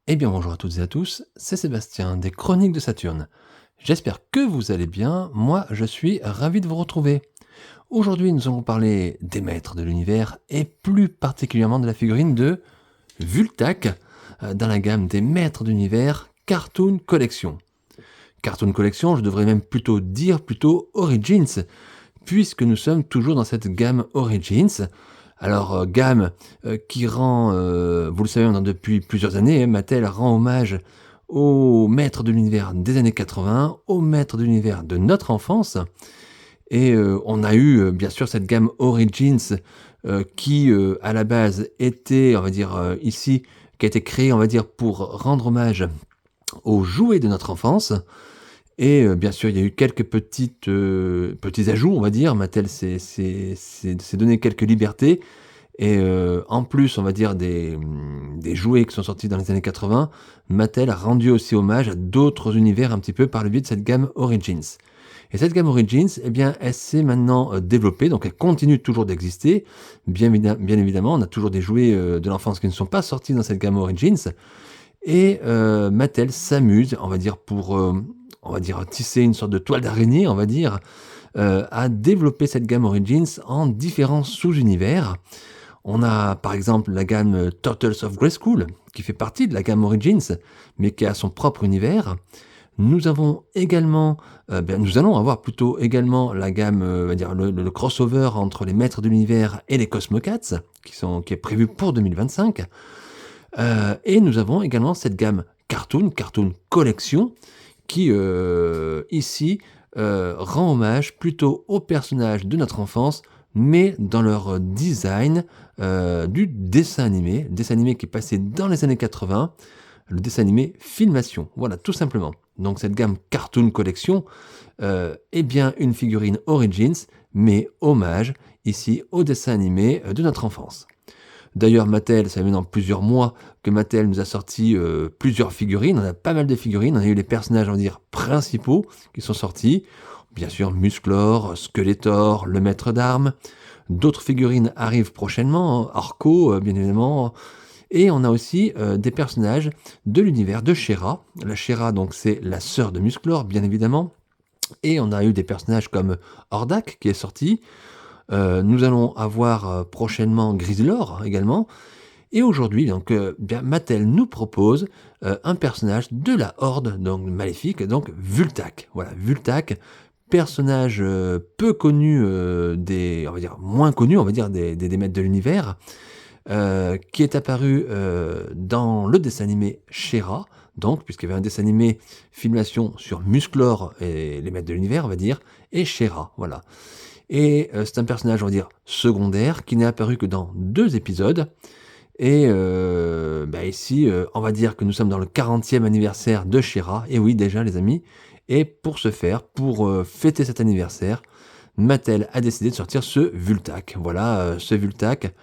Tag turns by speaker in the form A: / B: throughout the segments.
A: Eh bien bonjour à toutes et à tous, c'est Sébastien des Chroniques de Saturne. J'espère que vous allez bien, moi je suis ravi de vous retrouver. Aujourd'hui nous allons parler des maîtres de l'univers et plus particulièrement de la figurine de Vultac dans la gamme des maîtres d'univers Cartoon Collection. Cartoon Collection, je devrais même plutôt Origins, puisque nous sommes toujours dans cette gamme Origins. Alors, gamme qui rend, vous le savez, depuis plusieurs années, Mattel rend hommage aux maîtres de l'univers des années 80, aux maîtres de l'univers de notre enfance. Et on a eu, bien sûr, cette gamme Origins qui, à la base, était, on va dire, ici, qui a été créée, on va dire, pour rendre hommage aux jouets de notre enfance. Et bien sûr, il y a eu quelques petits ajouts, on va dire. Mattel s'est donné quelques libertés. Et en plus, on va dire, des jouets qui sont sortis dans les années 80, Mattel a rendu aussi hommage à d'autres univers un petit peu par le biais de cette gamme Origins. Et cette gamme Origins, eh bien, elle s'est maintenant développée, donc elle continue toujours d'exister. Bien évidemment, on a toujours des jouets de l'enfance qui ne sont pas sortis dans cette gamme Origins. Et Mattel s'amuse, on va dire, on va dire, tisser une sorte de toile d'araignée, on va dire, à développer cette gamme Origins en différents sous-univers. On a par exemple la gamme Turtles of Grayskull, qui fait partie de la gamme Origins, mais qui a son propre univers. Nous avons également, nous allons avoir plutôt également la gamme, on va dire le crossover entre les maîtres de l'univers et les Cosmocats, qui est prévu pour 2025. Et nous avons également cette gamme Cartoon Collection, qui ici rend hommage plutôt aux personnages de notre enfance, mais dans leur design du dessin animé qui est passé dans les années 80, le dessin animé Filmation, voilà, tout simplement. Donc cette gamme Cartoon Collection est bien une figurine Origins, mais hommage ici au dessin animé de notre enfance. D'ailleurs, Mattel, ça fait maintenant plusieurs mois que Mattel nous a sorti plusieurs figurines. On a pas mal de figurines. On a eu les personnages, on va dire, principaux qui sont sortis. Bien sûr, Musclor, Skeletor, le maître d'armes. D'autres figurines arrivent prochainement. Orko, bien évidemment. Et on a aussi des personnages de l'univers de She-Ra. La She-Ra, donc, c'est la sœur de Musclor, bien évidemment. Et on a eu des personnages comme Hordak qui est sorti. Nous allons avoir prochainement Griselor également. Et aujourd'hui, donc, bien, Mattel nous propose un personnage de la Horde, donc maléfique, donc Vultac. Voilà, Vultac, personnage peu connu on va dire moins connu, on va dire des maîtres de l'univers, qui est apparu dans le dessin animé She-Ra, donc, puisqu'il y avait un dessin animé Filmation sur Musclor et les maîtres de l'univers, on va dire, et She-Ra, voilà. Et c'est un personnage, on va dire, secondaire, qui n'est apparu que dans 2 épisodes. Et ici, on va dire que nous sommes dans le 40e anniversaire de She-Ra. Et oui, déjà, les amis. Et pour ce faire, pour fêter cet anniversaire, Mattel a décidé de sortir ce Vultac. Voilà, ce Vultac,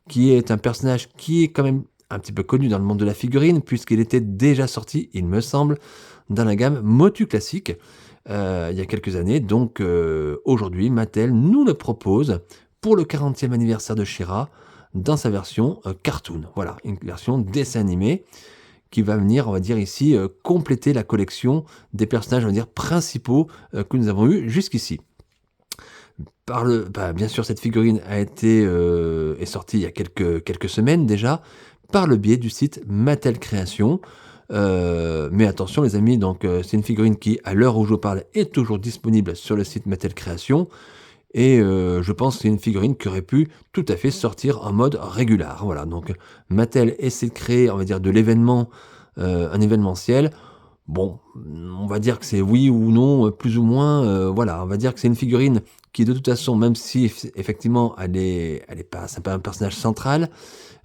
A: qui est un personnage qui est quand même un petit peu connu dans le monde de la figurine, puisqu'il était déjà sorti, il me semble, dans la gamme Motu classique, il y a quelques années. Donc aujourd'hui, Mattel nous le propose pour le 40e anniversaire de She-Ra dans sa version cartoon. Voilà, une version dessin animé qui va venir, on va dire ici, compléter la collection des personnages, on va dire, principaux que nous avons eu jusqu'ici. Bien sûr, cette figurine est sortie il y a quelques semaines déjà, par le biais du site Mattel Création. Mais attention les amis, donc c'est une figurine qui, à l'heure où je parle, est toujours disponible sur le site Mattel Création. Et je pense que c'est une figurine qui aurait pu tout à fait sortir en mode régulier. Voilà, donc Mattel essaie de créer, on va dire, de l'événement, un événementiel. Bon, on va dire que c'est oui ou non, plus ou moins, voilà, on va dire que c'est une figurine qui de toute façon, même si effectivement elle est pas, c'est pas un personnage central,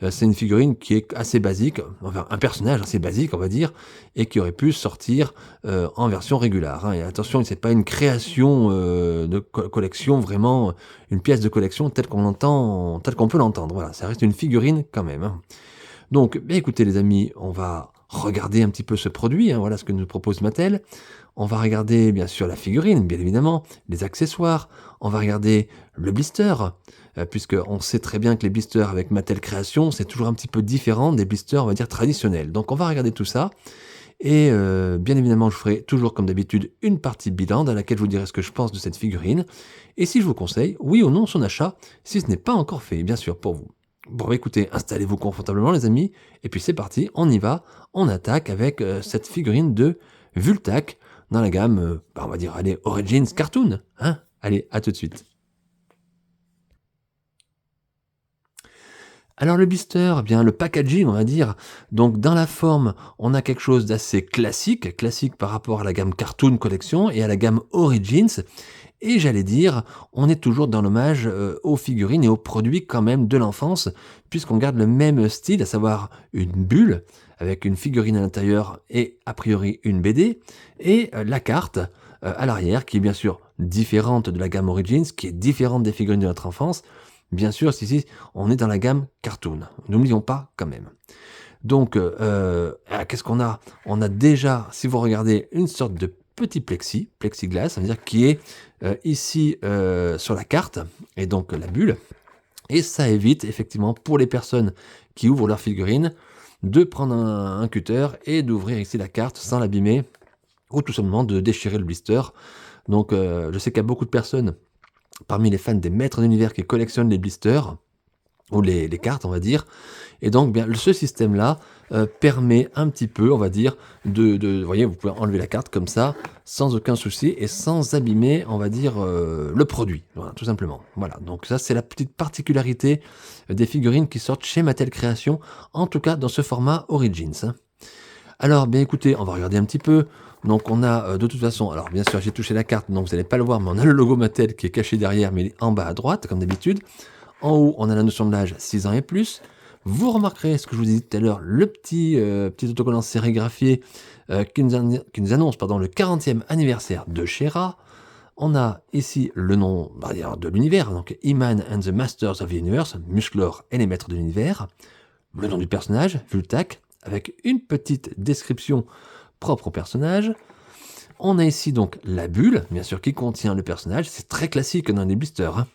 A: c'est une figurine qui est assez basique, enfin un personnage assez basique on va dire, et qui aurait pu sortir en version régulière. Hein. Et attention, c'est pas une création de collection, vraiment une pièce de collection telle qu'on peut l'entendre. Voilà, ça reste une figurine quand même. Hein. Donc, écoutez les amis, on va regarder un petit peu ce produit, voilà ce que nous propose Mattel. On va regarder bien sûr la figurine, bien évidemment, les accessoires. On va regarder le blister, puisqu'on sait très bien que les blisters avec Mattel Création, c'est toujours un petit peu différent des blisters, on va dire, traditionnels. Donc on va regarder tout ça. Et bien évidemment, je ferai toujours comme d'habitude une partie bilan dans laquelle je vous dirai ce que je pense de cette figurine. Et si je vous conseille, oui ou non, son achat, si ce n'est pas encore fait, bien sûr, pour vous. Bon, écoutez, installez-vous confortablement les amis, et puis c'est parti, on y va, on attaque avec cette figurine de Vultac, dans la gamme, on va dire, allez, Origins Cartoon, hein. Allez, à tout de suite. Alors le blister, eh bien le packaging, on va dire, donc dans la forme, on a quelque chose d'assez classique par rapport à la gamme Cartoon Collection et à la gamme Origins, et j'allais dire, on est toujours dans l'hommage aux figurines et aux produits quand même de l'enfance, puisqu'on garde le même style, à savoir une bulle, avec une figurine à l'intérieur et a priori une BD, et la carte à l'arrière, qui est bien sûr différente de la gamme Origins, qui est différente des figurines de notre enfance. Bien sûr, ici, on est dans la gamme Cartoon. N'oublions pas quand même. Donc, qu'est-ce qu'on a? On a déjà, si vous regardez, une sorte de petit plexiglas, ça veut dire qui est ici sur la carte, et donc la bulle. Et ça évite effectivement pour les personnes qui ouvrent leur figurine de prendre un cutter et d'ouvrir ici la carte sans l'abîmer, ou tout simplement de déchirer le blister. Donc, je sais qu'il y a beaucoup de personnes parmi les fans des maîtres d'univers qui collectionnent les blisters, ou les cartes, on va dire. Et donc, bien, ce système-là permet un petit peu, on va dire, vous voyez, vous pouvez enlever la carte comme ça, sans aucun souci, et sans abîmer, on va dire, le produit, voilà, tout simplement. Voilà, donc ça, c'est la petite particularité des figurines qui sortent chez Mattel Création, en tout cas dans ce format Origins, hein. Alors, bien écoutez, on va regarder un petit peu. Donc on a de toute façon, alors bien sûr j'ai touché la carte, donc vous n'allez pas le voir, mais on a le logo Mattel qui est caché derrière, mais il est en bas à droite, comme d'habitude. En haut, on a la notion de l'âge 6 ans et plus. Vous remarquerez ce que je vous disais tout à l'heure, le petit autocollant sérigraphié qui nous annonce le 40e anniversaire de She-Ra. On a ici le nom de l'univers, donc He-Man and the Masters of the Universe, Musclor et les Maîtres de l'Univers. Le nom du personnage, Vultac, avec une petite description propre au personnage. On a ici donc la bulle, bien sûr, qui contient le personnage. C'est très classique dans les blisters, hein.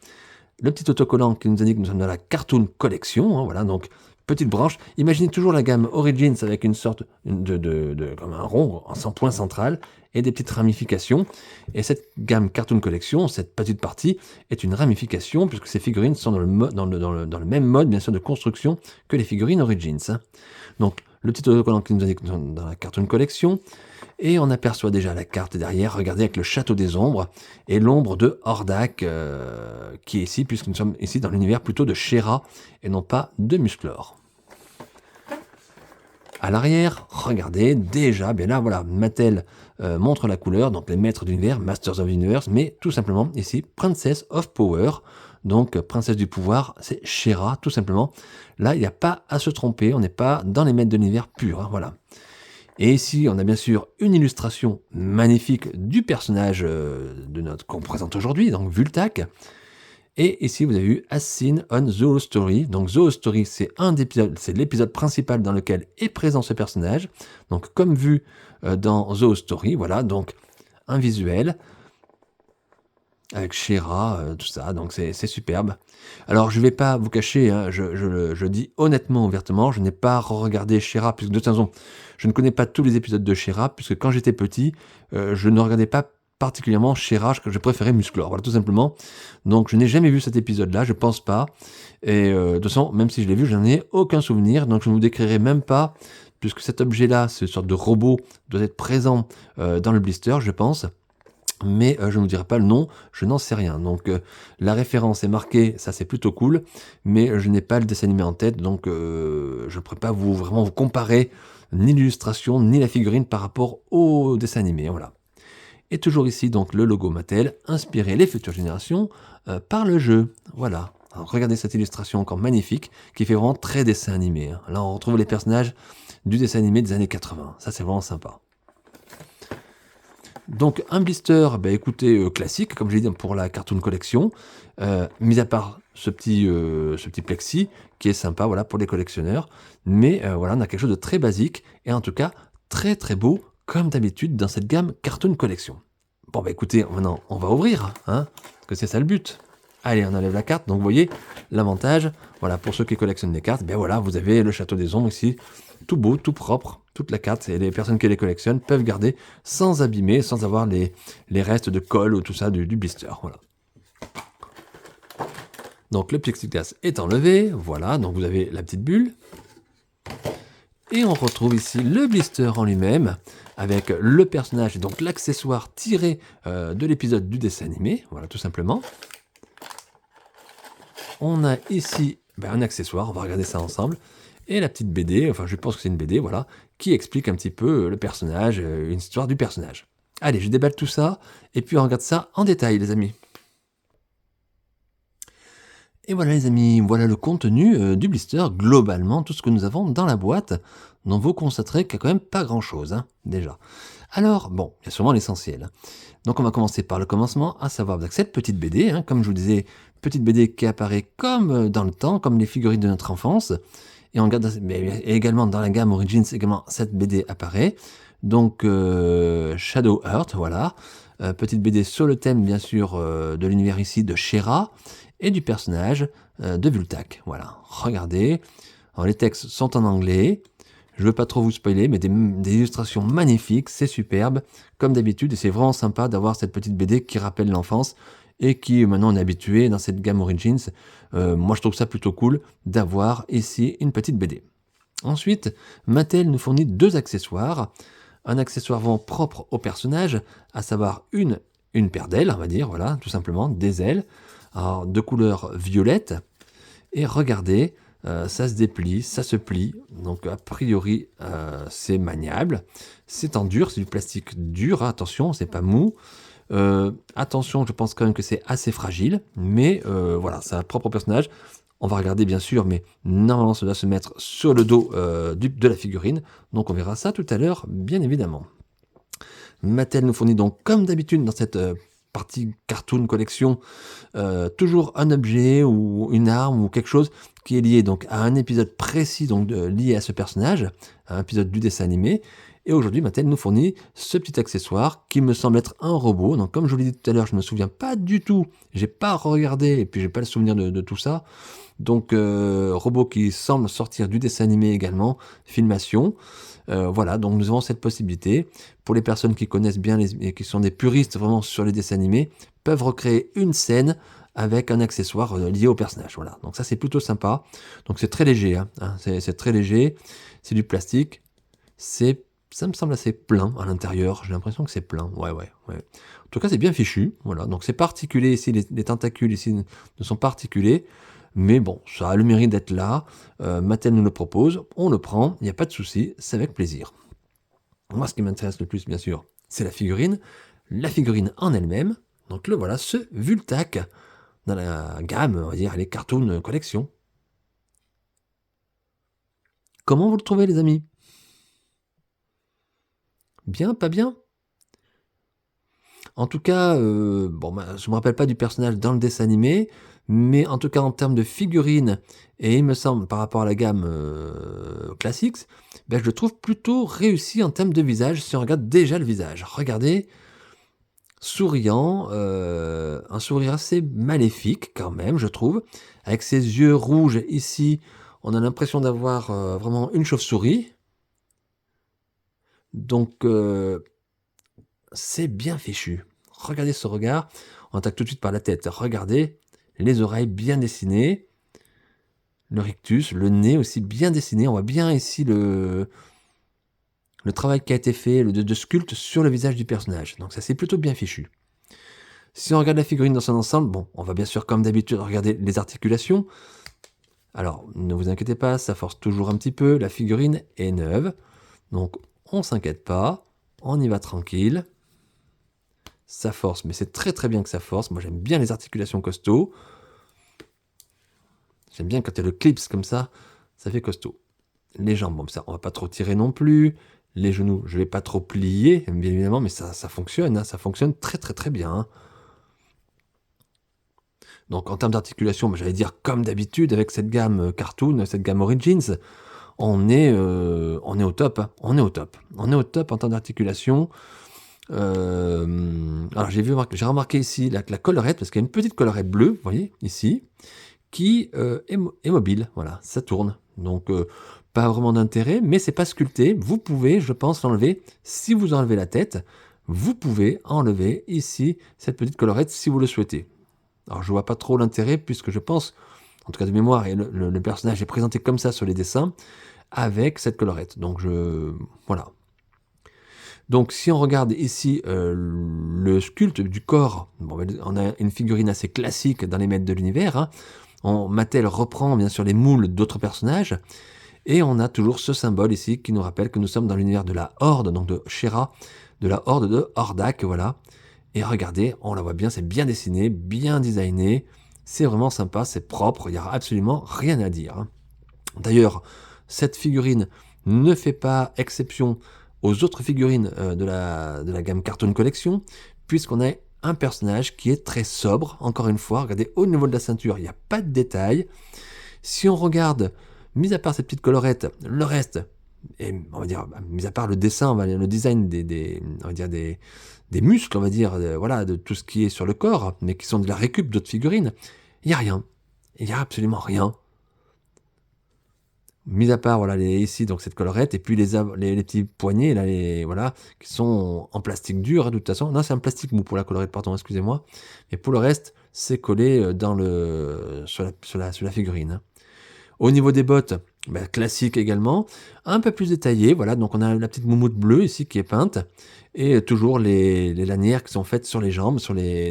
A: Le petit autocollant qui nous indique que nous sommes dans la Cartoon Collection, hein, voilà, donc petite branche. Imaginez toujours la gamme Origins avec une sorte comme un rond en point central et des petites ramifications. Et cette gamme Cartoon Collection, cette petite partie, est une ramification puisque ces figurines sont dans le même mode, bien sûr, de construction que les figurines Origins, hein. Donc, le petit autocollant qui nous indique que nous sommes dans la Cartoon Collection. Et on aperçoit déjà la carte derrière, regardez avec le château des ombres, et l'ombre de Hordak, qui est ici, puisque nous sommes ici dans l'univers plutôt de She-Ra, et non pas de Musclor. À l'arrière, regardez, déjà, bien là, voilà, Mattel montre la couleur, donc les maîtres d'univers, Masters of the Universe, mais tout simplement, ici, Princess of Power, donc princesse du pouvoir, c'est She-Ra, tout simplement. Là, il n'y a pas à se tromper, on n'est pas dans les maîtres de l'univers purs, hein, voilà. Et ici, on a bien sûr une illustration magnifique du personnage qu'on présente aujourd'hui, donc Vultac. Et ici, vous avez eu As Seen on Zoo Story. Donc Zoo Story, c'est l'épisode principal dans lequel est présent ce personnage. Donc comme vu dans Zoo Story, voilà, donc un visuel avec She-Ra, tout ça, donc c'est superbe. Alors je ne vais pas vous cacher, hein, je dis honnêtement, ouvertement, je n'ai pas regardé She-Ra, puisque de toute façon, je ne connais pas tous les épisodes de She-Ra, puisque quand j'étais petit, je ne regardais pas particulièrement She-Ra, que je préférais Musclor, voilà, tout simplement. Donc je n'ai jamais vu cet épisode-là, je pense pas. Et de toute façon, même si je l'ai vu, je n'en ai aucun souvenir, donc je ne vous décrirai même pas, puisque cet objet-là, cette sorte de robot, doit être présent dans le blister, je pense. Mais je ne vous dirai pas le nom, je n'en sais rien. Donc la référence est marquée, ça c'est plutôt cool, mais je n'ai pas le dessin animé en tête, donc je ne pourrais pas vraiment vous comparer ni l'illustration, ni la figurine par rapport au dessin animé, voilà. Et toujours ici, donc le logo Mattel, inspirer les futures générations par le jeu, voilà. Alors, regardez cette illustration encore magnifique, qui fait vraiment très dessin animé, hein. Là on retrouve les personnages du dessin animé des années 80, ça c'est vraiment sympa. Donc un blister, écoutez, classique, comme je l'ai dit pour la Cartoon Collection, mis à part ce petit plexi qui est sympa, voilà, pour les collectionneurs. Mais voilà, on a quelque chose de très basique et en tout cas très très beau, comme d'habitude dans cette gamme Cartoon Collection. Bon écoutez, maintenant on va ouvrir, hein, parce que c'est ça le but. Allez, on enlève la carte. Donc vous voyez l'avantage, voilà, pour ceux qui collectionnent les cartes, voilà, vous avez le Château des Ombres ici, tout beau, tout propre, toute la carte, et les personnes qui les collectionnent peuvent garder sans abîmer, sans avoir les restes de colle ou tout ça du blister. Voilà. Donc le plexiglas est enlevé, voilà, donc vous avez la petite bulle. Et on retrouve ici le blister en lui-même, avec le personnage, et donc l'accessoire tiré de l'épisode du dessin animé, voilà, tout simplement. On a ici un accessoire, on va regarder ça ensemble, et la petite BD, enfin je pense que c'est une BD, voilà, qui explique un petit peu le personnage, une histoire du personnage. Allez, je déballe tout ça, et puis on regarde ça en détail, les amis. Et voilà les amis, voilà le contenu du blister, globalement tout ce que nous avons dans la boîte, dont vous constaterez qu'il n'y a quand même pas grand chose, hein, déjà. Alors, bon, il y a sûrement l'essentiel. Donc on va commencer par le commencement, à savoir avec cette petite BD, hein, comme je vous disais, petite BD qui apparaît comme dans le temps, comme les figurines de notre enfance, et on regarde, mais également dans la gamme Origins, également cette BD apparaît, donc Shadow Heart, voilà, petite BD sur le thème bien sûr de l'univers ici de She-Ra, et du personnage de Vultac. Voilà, regardez. Alors, les textes sont en anglais. Je ne veux pas trop vous spoiler, mais des illustrations magnifiques, c'est superbe, comme d'habitude, et c'est vraiment sympa d'avoir cette petite BD qui rappelle l'enfance et qui maintenant on est habitué dans cette gamme Origins. Moi je trouve ça plutôt cool d'avoir ici une petite BD. Ensuite, Mattel nous fournit deux accessoires. Un accessoire vraiment propre au personnage, à savoir une paire d'ailes, on va dire, voilà, tout simplement, des ailes, alors, de couleur violette. Et regardez, ça se déplie, ça se plie, donc a priori c'est maniable. C'est en dur, c'est du plastique dur, hein, attention, c'est pas mou. Attention, je pense quand même que c'est assez fragile, mais voilà, c'est un propre personnage. On va regarder bien sûr, mais normalement ça doit se mettre sur le dos de la figurine, donc on verra ça tout à l'heure, bien évidemment. Mattel nous fournit donc, comme d'habitude dans cette partie cartoon collection, toujours un objet ou une arme ou quelque chose qui est lié donc à un épisode précis, donc lié à ce personnage, à un épisode du dessin animé. Et aujourd'hui, Mattel nous fournit ce petit accessoire qui me semble être un robot. Donc, comme je vous l'ai dit tout à l'heure, je ne me souviens pas du tout, j'ai pas regardé et puis j'ai pas le souvenir de tout ça. Donc, robot qui semble sortir du dessin animé également, filmation. Voilà, donc nous avons cette possibilité. Pour les personnes qui connaissent bien et qui sont des puristes vraiment sur les dessins animés, peuvent recréer une scène avec un accessoire lié au personnage. Voilà, donc ça c'est plutôt sympa. Donc c'est très léger, hein, c'est très léger, c'est du plastique. Ça me semble assez plein à l'intérieur. J'ai l'impression que c'est plein. Ouais. En tout cas, c'est bien fichu. Voilà, donc c'est particulé ici. Les tentacules ici ne sont pas articulés. Mais bon, ça a le mérite d'être là. Mattel nous le propose, on le prend, il n'y a pas de souci, c'est avec plaisir. Moi, ce qui m'intéresse le plus, bien sûr, c'est la figurine. La figurine en elle-même. Donc le voilà, ce Vultac dans la gamme, on va dire, les Cartoon Collection. Comment vous le trouvez, les amis? Bien, pas bien? En tout cas, je ne me rappelle pas du personnage dans le dessin animé, mais en tout cas en termes de figurines, et il me semble par rapport à la gamme classique, je le trouve plutôt réussi en termes de visage, si on regarde déjà le visage. Regardez, souriant, un sourire assez maléfique quand même, je trouve, avec ses yeux rouges ici, on a l'impression d'avoir vraiment une chauve-souris. Donc, c'est bien fichu. Regardez ce regard. On attaque tout de suite par la tête. Regardez les oreilles bien dessinées. Le rictus, le nez aussi bien dessiné. On voit bien ici le travail qui a été fait de sculpte sur le visage du personnage. Donc ça c'est plutôt bien fichu. Si on regarde la figurine dans son ensemble, bon, on va bien sûr comme d'habitude regarder les articulations. Alors ne vous inquiétez pas, ça force toujours un petit peu. La figurine est neuve. Donc on s'inquiète pas. On y va tranquille. Ça force, mais c'est très très bien que ça force. Moi j'aime bien les articulations costauds. J'aime bien quand il y a le clips comme ça fait costaud. Les jambes, bon ça on va pas trop tirer non plus. les genoux. Je vais pas trop plier, bien évidemment, mais ça fonctionne, hein, ça fonctionne très très très bien, hein. Donc en termes d'articulation, j'allais dire comme d'habitude avec cette gamme Cartoon, cette gamme Origins, on est au top, hein, on est au top. On est au top en termes d'articulation. Alors j'ai remarqué ici la collerette, parce qu'il y a une petite collerette bleue, vous voyez, ici, qui est mobile, voilà, ça tourne. Donc pas vraiment d'intérêt, mais c'est pas sculpté. Vous pouvez, je pense, l'enlever. Si vous enlevez la tête, vous pouvez enlever ici cette petite collerette si vous le souhaitez. Alors je vois pas trop l'intérêt, puisque je pense, en tout cas de mémoire, et le personnage est présenté comme ça sur les dessins, avec cette collerette. Donc voilà. Donc si on regarde ici le sculpte du corps, bon, on a une figurine assez classique dans les maîtres de l'univers, hein. Mattel reprend bien sûr les moules d'autres personnages, et on a toujours ce symbole ici qui nous rappelle que nous sommes dans l'univers de la Horde, donc de She-Ra, de la Horde de Hordak, voilà. Et regardez, on la voit bien, c'est bien dessiné, bien designé, c'est vraiment sympa, c'est propre, il n'y a absolument rien à dire, hein. D'ailleurs, cette figurine ne fait pas exception aux autres figurines de la gamme Cartoon Collection, puisqu'on a un personnage qui est très sobre, encore une fois, regardez, au niveau de la ceinture, il n'y a pas de détails. Si on regarde, mis à part cette petite collerette, le reste, et on va dire, mis à part le dessin, le design on va dire des muscles, on va dire, voilà, de tout ce qui est sur le corps, mais qui sont de la récup d'autres figurines, il n'y a rien. Il n'y a absolument rien. Mis à part voilà ici donc cette collerette et puis les petits poignets là, voilà, qui sont en plastique dur, hein, de toute façon. Non, c'est un plastique mou pour la collerette, pardon, excusez-moi. Et pour le reste, c'est collé sur la figurine, hein. Au niveau des bottes, classique également, un peu plus détaillé, voilà, donc on a la petite moumoute bleue ici qui est peinte, et toujours les lanières qui sont faites sur les jambes,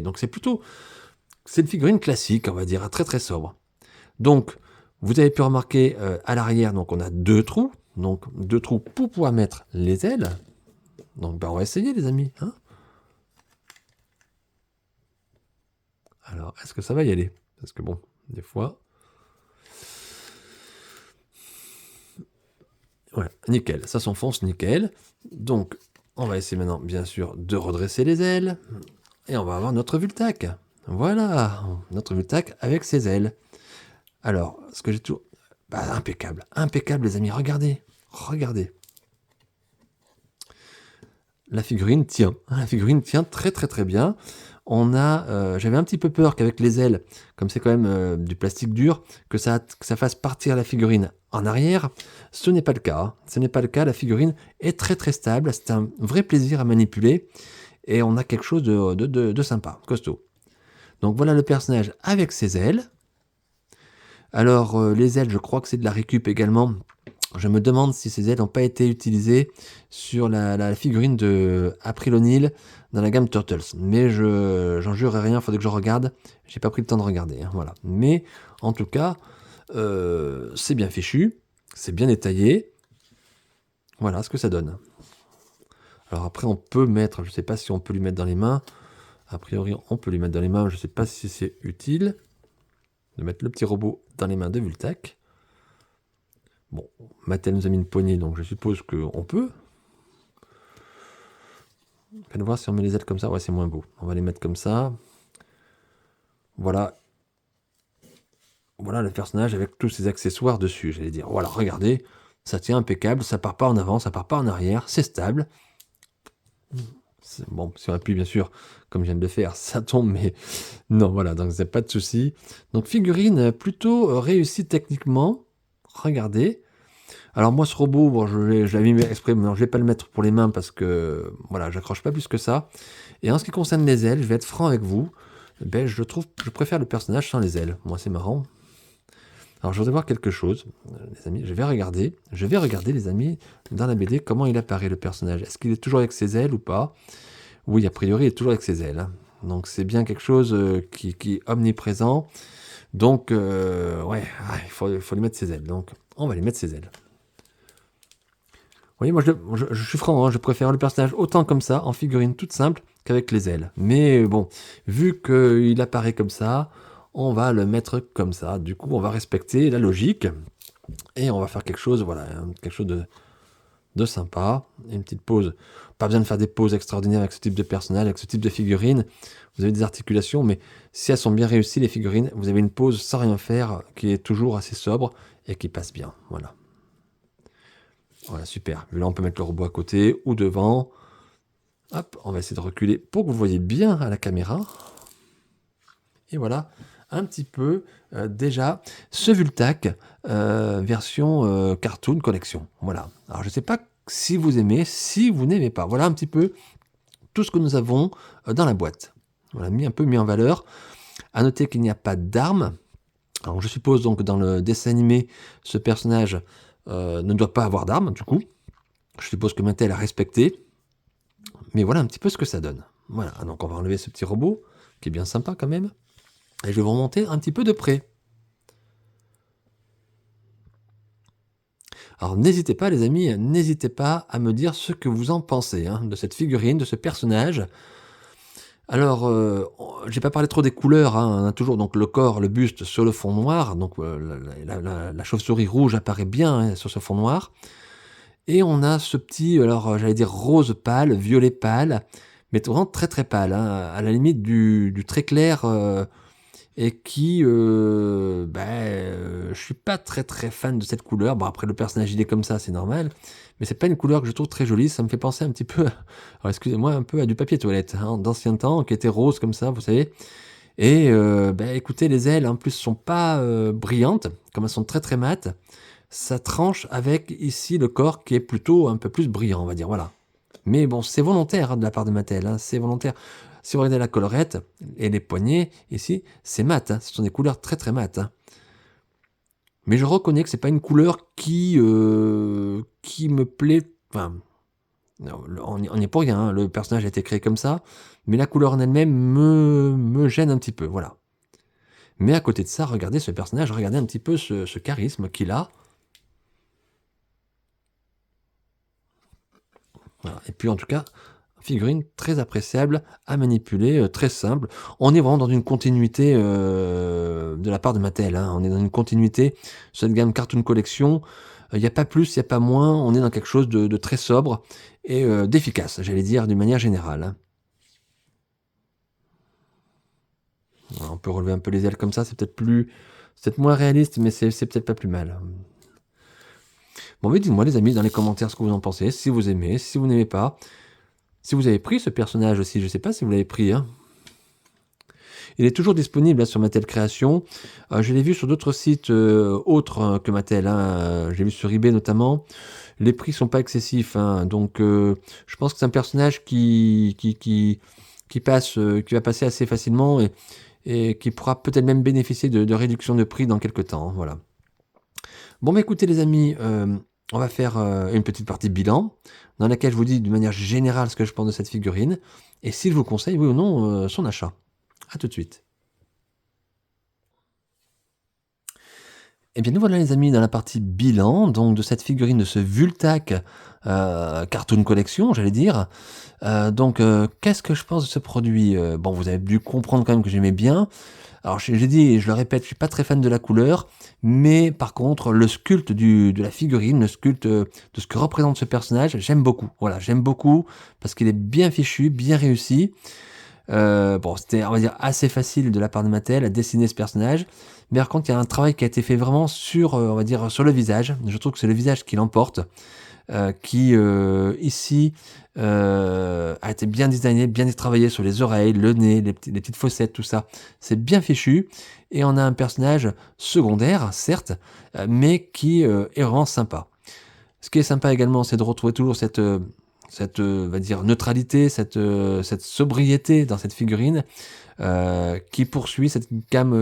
A: donc c'est une figurine classique, on va dire, très très sobre. Donc, vous avez pu remarquer à l'arrière, donc on a deux trous pour pouvoir mettre les ailes. Donc on va essayer les amis, hein. Alors, est-ce que ça va y aller? Parce que bon, des fois... Voilà, nickel, ça s'enfonce nickel. Donc, on va essayer maintenant, bien sûr, de redresser les ailes. Et on va avoir notre Vultac. Voilà, notre Vultac avec ses ailes. Alors, ce que j'ai tout... impeccable, impeccable les amis, regardez. La figurine tient très très très bien. J'avais un petit peu peur qu'avec les ailes, comme c'est quand même du plastique dur, que ça fasse partir la figurine en arrière. Ce n'est pas le cas, hein. Ce n'est pas le cas, la figurine est très très stable, c'est un vrai plaisir à manipuler, et on a quelque chose de sympa, costaud. Donc voilà le personnage avec ses ailes. Alors les ailes, je crois que c'est de la récup également. Je me demande si ces ailes n'ont pas été utilisées sur la figurine de April O'Neil dans la gamme Turtles. Mais j'en jurerai rien, il faudrait que je regarde. J'ai pas pris le temps de regarder, hein, voilà. Mais en tout cas, c'est bien fichu, c'est bien détaillé. Voilà ce que ça donne. Alors après, on peut mettre, je sais pas si on peut lui mettre dans les mains. A priori, on peut lui mettre dans les mains. Je sais pas si c'est utile de mettre le petit robot dans les mains de Vultac. Bon, Mattel nous a mis une poignée, donc je suppose qu'on peut. Faites voir si on met les ailes comme ça. Ouais, c'est moins beau. On va les mettre comme ça. Voilà. Voilà le personnage avec tous ses accessoires dessus, j'allais dire. Voilà, regardez. Ça tient impeccable. Ça part pas en avant, ça part pas en arrière. C'est stable. Bon, si on appuie, bien sûr, comme je viens de le faire, ça tombe, mais non, voilà, donc c'est pas de souci. Donc figurine plutôt réussie techniquement. Regardez. Alors moi, ce robot, bon, je l'avais mis exprès, mais non, je vais pas le mettre pour les mains parce que, voilà, j'accroche pas plus que ça. Et en ce qui concerne les ailes, je vais être franc avec vous. Je préfère le personnage sans les ailes. Moi, c'est marrant. Alors, je voudrais voir quelque chose, les amis. Je vais regarder, les amis, dans la BD, comment il apparaît, le personnage. Est-ce qu'il est toujours avec ses ailes ou pas? Oui, a priori, il est toujours avec ses ailes, hein. Donc, c'est bien quelque chose qui est omniprésent. Donc, ouais, il faut lui mettre ses ailes. Donc, on va lui mettre ses ailes. Vous voyez, moi, je suis franc, hein, je préfère le personnage autant comme ça, en figurine toute simple, qu'avec les ailes. Mais bon, vu qu'il apparaît comme ça, on va le mettre comme ça. Du coup, on va respecter la logique et on va faire quelque chose, voilà, quelque chose de sympa. Et une petite pause. Pas besoin de faire des pauses extraordinaires avec ce type de personnage, avec ce type de figurine. Vous avez des articulations, mais si elles sont bien réussies, les figurines, vous avez une pause sans rien faire qui est toujours assez sobre et qui passe bien. Voilà. Voilà, super. Là, on peut mettre le robot à côté ou devant. Hop, on va essayer de reculer pour que vous voyez bien à la caméra. Et voilà, un petit peu déjà ce Vultac version cartoon collection. Voilà. Alors je ne sais pas si vous aimez, si vous n'aimez pas. Voilà un petit peu tout ce que nous avons dans la boîte. Voilà, mis en valeur. À noter qu'il n'y a pas d'armes. Alors je suppose donc que dans le dessin animé, ce personnage ne doit pas avoir d'armes, du coup. Je suppose que Mattel a respecté. Mais voilà un petit peu ce que ça donne. Voilà, donc on va enlever ce petit robot, qui est bien sympa quand même. Et je vais vous remonter un petit peu de près. Alors n'hésitez pas les amis, n'hésitez pas à me dire ce que vous en pensez de cette figurine, de ce personnage. Alors, j'ai pas parlé trop des couleurs, on a toujours donc le corps, le buste sur le fond noir, donc la chauve-souris rouge apparaît bien sur ce fond noir. Et on a ce petit, alors j'allais dire rose pâle, violet pâle, mais vraiment très très pâle, à la limite du très clair, et qui, je suis pas très très fan de cette couleur. Bon après le personnage il est comme ça, c'est normal, mais c'est pas une couleur que je trouve très jolie, ça me fait penser un petit peu, alors excusez-moi, un peu à du papier toilette, d'ancien temps, qui était rose comme ça, vous savez. Et écoutez, les ailes en plus sont pas brillantes, comme elles sont très très mates, ça tranche avec ici le corps qui est plutôt un peu plus brillant, on va dire, voilà. Mais bon, c'est volontaire de la part de Mattel, c'est volontaire. Si vous regardez la collerette et les poignets, ici, c'est mat, ce sont des couleurs très très mates. Mais je reconnais que c'est pas une couleur qui me plaît. Enfin, on n'y est pour rien, le personnage a été créé comme ça, mais la couleur en elle-même me gêne un petit peu, voilà. Mais à côté de ça, regardez ce personnage, regardez un petit peu ce charisme qu'il a. Voilà. Et puis en tout cas, figurine très appréciable à manipuler, très simple. On est vraiment dans une continuité de la part de Mattel. On est dans une continuité sur cette gamme Cartoon Collection. Il n'y a pas plus, il n'y a pas moins. On est dans quelque chose de très sobre et d'efficace, j'allais dire, d'une manière générale. Alors, on peut relever un peu les ailes comme ça, c'est peut-être moins réaliste, mais c'est peut-être pas plus mal. Bon, mais dites-moi les amis dans les commentaires ce que vous en pensez, si vous aimez, si vous n'aimez pas. Si vous avez pris ce personnage aussi, je ne sais pas si vous l'avez pris. Il est toujours disponible sur Mattel Création. Je l'ai vu sur d'autres sites autres que Mattel. J'ai vu sur eBay notamment. Les prix ne sont pas excessifs. Donc je pense que c'est un personnage qui va passer assez facilement et qui pourra peut-être même bénéficier de réduction de prix dans quelques temps. Voilà. Bon, écoutez les amis, on va faire une petite partie bilan, dans laquelle je vous dis de manière générale ce que je pense de cette figurine, et si je vous conseille, oui ou non, son achat. A tout de suite. Eh bien nous voilà les amis dans la partie bilan, donc de cette figurine, de ce Vultac Cartoon Collection, j'allais dire. Qu'est-ce que je pense de ce produit? Bon, vous avez dû comprendre quand même que j'aimais bien. Alors j'ai dit, et je le répète, je suis pas très fan de la couleur, mais par contre le sculpte de la figurine, le sculpte de ce que représente ce personnage, j'aime beaucoup. Voilà, j'aime beaucoup parce qu'il est bien fichu, bien réussi. C'était, on va dire, assez facile de la part de Mattel à dessiner ce personnage, mais par contre il y a un travail qui a été fait vraiment sur, on va dire, sur le visage. Je trouve que c'est le visage qui l'emporte. Qui ici a été bien designé, bien travaillé sur les oreilles, le nez, les petites fossettes, tout ça. C'est bien fichu. Et on a un personnage secondaire, certes, mais qui est vraiment sympa. Ce qui est sympa également, c'est de retrouver toujours cette on va dire, neutralité, cette sobriété dans cette figurine qui poursuit cette gamme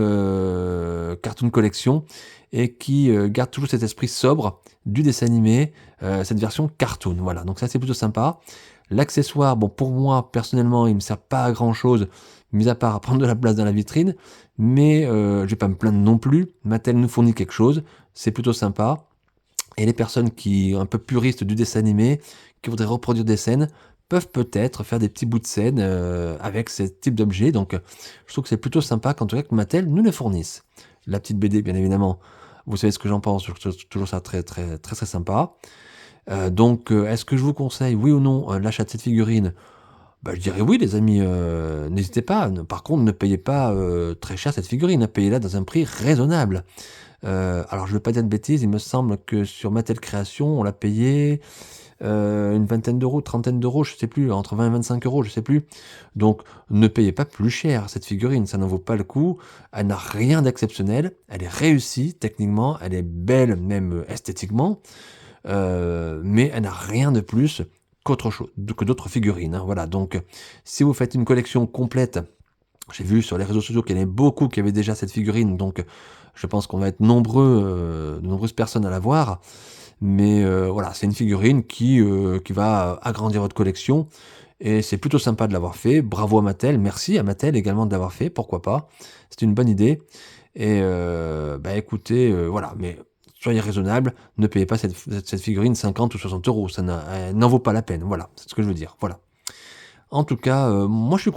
A: Cartoon Collection et qui garde toujours cet esprit sobre du dessin animé, cette version cartoon. Voilà, donc ça c'est plutôt sympa. L'accessoire, bon pour moi personnellement, il me sert pas à grand chose, mis à part à prendre de la place dans la vitrine, mais je vais pas me plaindre non plus. Mattel nous fournit quelque chose, c'est plutôt sympa. Et les personnes qui un peu puristes du dessin animé, qui voudraient reproduire des scènes, peuvent peut-être faire des petits bouts de scène avec ce type d'objet. Donc je trouve que c'est plutôt sympa qu'en tout cas que Mattel nous les fournisse. La petite BD, bien évidemment, vous savez ce que j'en pense, je trouve toujours ça très très très très sympa. Est-ce que je vous conseille, oui ou non, l'achat de cette figurine? Bah, je dirais oui les amis, n'hésitez pas. Par contre, ne payez pas, très cher cette figurine, hein, payez-la dans un prix raisonnable. Alors je ne veux pas dire de bêtises, il me semble que sur Mattel Création, on l'a payé, une vingtaine d'euros, trentaine d'euros, je sais plus, entre 20 et 25 €, je sais plus. Donc ne payez pas plus cher cette figurine, ça n'en vaut pas le coup. Elle n'a rien d'exceptionnel, elle est réussie techniquement, elle est belle même, esthétiquement, mais elle n'a rien de plus que d'autres figurines, hein, voilà. Donc si vous faites une collection complète, j'ai vu sur les réseaux sociaux qu'il y en avait beaucoup qui avaient déjà cette figurine, donc je pense qu'on va être de nombreuses personnes à l'avoir. Mais voilà, c'est une figurine qui va agrandir votre collection et c'est plutôt sympa de l'avoir fait. Bravo à Mattel, merci à Mattel également de l'avoir fait, pourquoi pas. C'est une bonne idée et bah, écoutez, voilà, mais soyez raisonnables, ne payez pas cette figurine 50 ou 60 €, ça elle n'en vaut pas la peine, voilà, c'est ce que je veux dire, voilà. En tout cas, moi je suis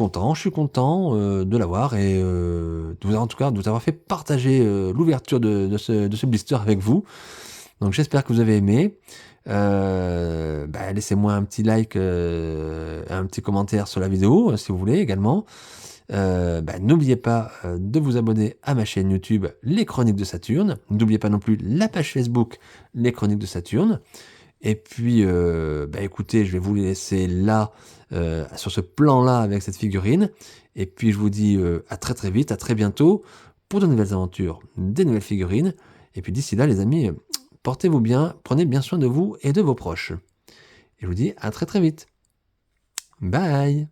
A: content, de l'avoir et en tout cas de vous avoir fait partager, l'ouverture de ce blister avec vous. Donc j'espère que vous avez aimé. Bah, laissez-moi un petit like, un petit commentaire sur la vidéo, si vous voulez également. Bah, n'oubliez pas, de vous abonner à ma chaîne YouTube Les Chroniques de Saturne. N'oubliez pas non plus la page Facebook Les Chroniques de Saturne. Et puis, bah, écoutez, je vais vous laisser là, sur ce plan-là avec cette figurine. Et puis je vous dis, à très, très vite, à très bientôt pour de nouvelles aventures, des nouvelles figurines. Et puis d'ici là les amis, portez-vous bien, prenez bien soin de vous et de vos proches. Et je vous dis à très, très vite. Bye!